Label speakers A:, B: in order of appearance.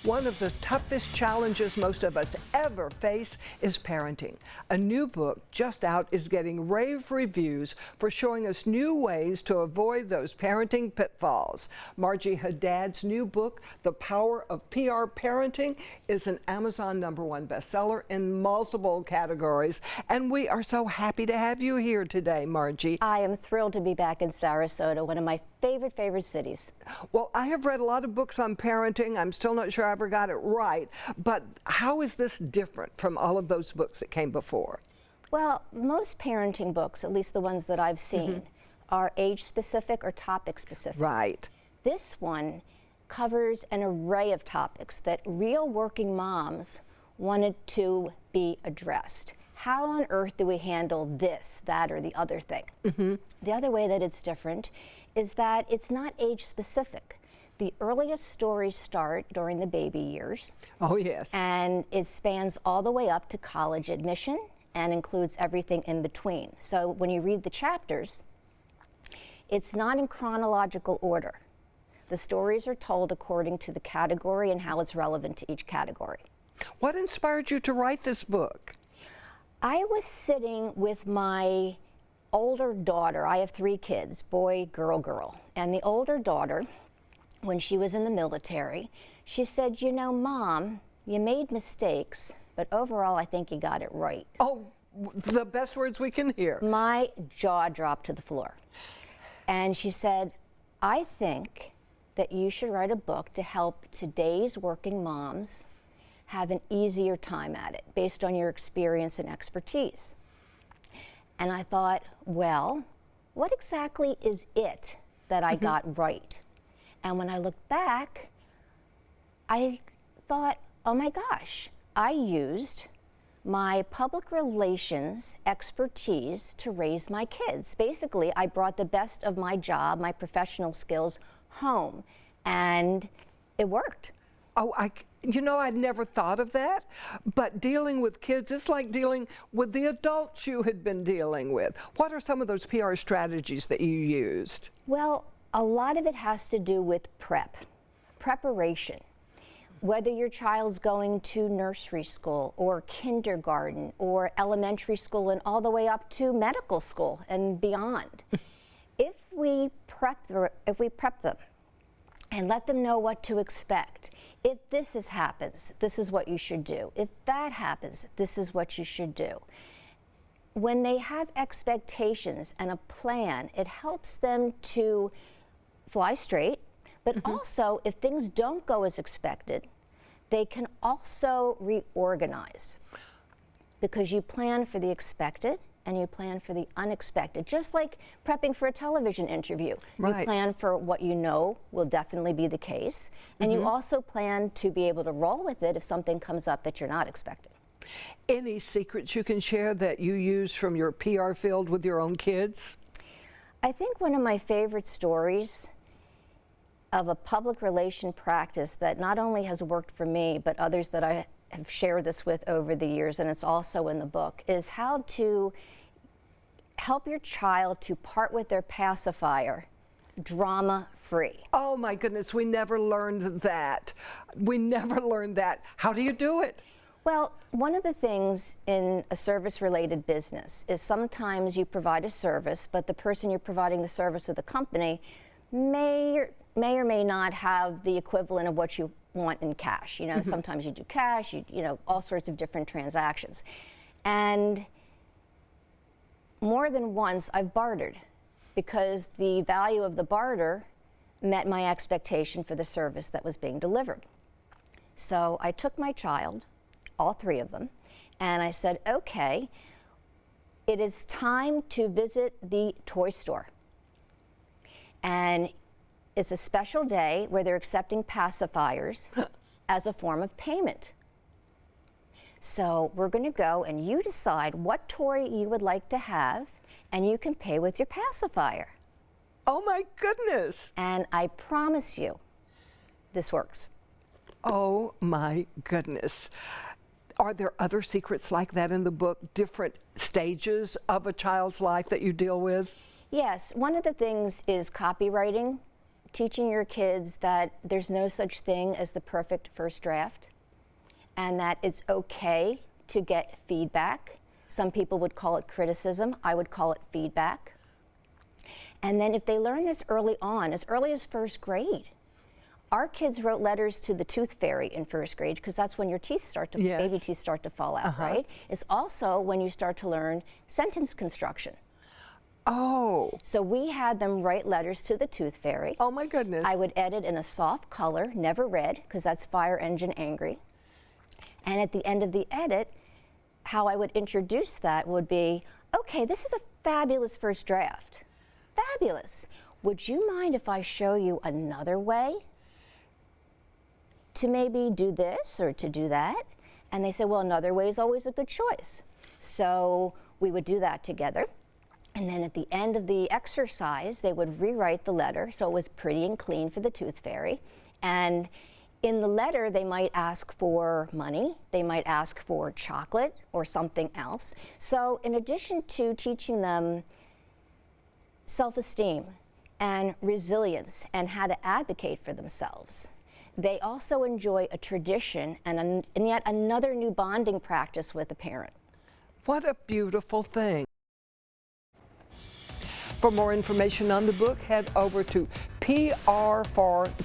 A: One of the toughest challenges most of us ever face is parenting. A new book just out is getting rave reviews for showing us new ways to avoid those parenting pitfalls. Marjie Hadad's new book, The Power of PR Parenting, is an Amazon #1 bestseller in multiple categories. And we are so happy to have you here today, Marjie.
B: I am thrilled to be back in Sarasota, one of my favorite cities.
A: Well, I have read a lot of books on parenting. I'm still not sure I ever got it right, but how is this different from all of those books that came before?
B: Well, most parenting books, at least the ones that I've seen, are age-specific or topic-specific.
A: Right.
B: This one covers an array of topics that real working moms wanted to be addressed. How on earth do we handle this, that, or the other thing? The other way that it's different is that it's not age-specific. The earliest stories start during the baby years.
A: Oh, yes.
B: And it spans all the way up to college admission and includes everything in between. So when you read the chapters, it's not in chronological order. The stories are told according to the category and how it's relevant to each category.
A: What inspired you to write this book?
B: I was sitting with my older daughter. I have 3 kids, boy, girl. And the older daughter, when she was in the military, she said, "You know, Mom, you made mistakes, but overall I think you got it right."
A: Oh, the best words we can hear.
B: My jaw dropped to the floor. And she said, "I think that you should write a book to help today's working moms have an easier time at it based on your experience and expertise." And I thought, well, what exactly is it that I got right? And when I looked back, I thought, oh my gosh, I used my public relations expertise to raise my kids. Basically, I brought the best of my job, my professional skills home, and it worked.
A: Oh, you know, I'd never thought of that, but dealing with kids is like dealing with the adults you had been dealing with. What are some of those PR strategies that you used?
B: Well, a lot of it has to do with preparation. Whether your child's going to nursery school or kindergarten or elementary school and all the way up to medical school and beyond. If we prep them and let them know what to expect. If this happens, this is what you should do. If that happens, this is what you should do. When they have expectations and a plan, it helps them to fly straight, but also if things don't go as expected, they can also reorganize because you plan for the expected and you plan for the unexpected. Just like prepping for a television interview.
A: Right.
B: You plan for what you know will definitely be the case, and you also plan to be able to roll with it if something comes up that you're not expecting.
A: Any secrets you can share that you use from your PR field with your own kids?
B: I think one of my favorite stories of a public relation practice that not only has worked for me, but others that I have shared this with over the years, and it's also in the book, is how to help your child to part with their pacifier drama-free.
A: Oh my goodness, we never learned that. We never learned that. How do you do it?
B: Well, one of the things in a service-related business is sometimes you provide a service, but the person you're providing the service of the company may or may not have the equivalent of what you want in cash. You know, sometimes you do cash, you know, all sorts of different transactions. And more than once I've bartered because the value of the barter met my expectation for the service that was being delivered. So I took my child, all 3 of them, and I said, okay, it is time to visit the toy store. And it's a special day where they're accepting pacifiers as a form of payment. So we're going to go and you decide what toy you would like to have, and you can pay with your pacifier.
A: Oh my goodness.
B: And I promise you, this works.
A: Oh my goodness. Are there other secrets like that in the book, different stages of a child's life that you deal with?
B: Yes, one of the things is copywriting teaching your kids that there's no such thing as the perfect first draft, and that it's okay to get feedback. Some people would call it criticism. I would call it feedback. And then if they learn this early on, as early as first grade, our kids wrote letters to the tooth fairy in first grade because that's when your teeth start to,
A: Yes.
B: baby teeth start to fall out, right? It's also when you start to learn sentence construction.
A: Oh.
B: So we had them write letters to the tooth fairy.
A: Oh my goodness.
B: I would edit in a soft color, never red, because that's fire engine angry. And at the end of the edit, how I would introduce that would be, okay, this is a fabulous first draft. Fabulous. Would you mind if I show you another way to maybe do this or to do that? And they said, well, another way is always a good choice. So we would do that together. And then at the end of the exercise, they would rewrite the letter so it was pretty and clean for the tooth fairy. And in the letter, they might ask for money, they might ask for chocolate or something else. So in addition to teaching them self-esteem and resilience and how to advocate for themselves, they also enjoy a tradition and yet another new bonding practice with a parent.
A: What a beautiful thing. For more information on the book, head over to prfor.live.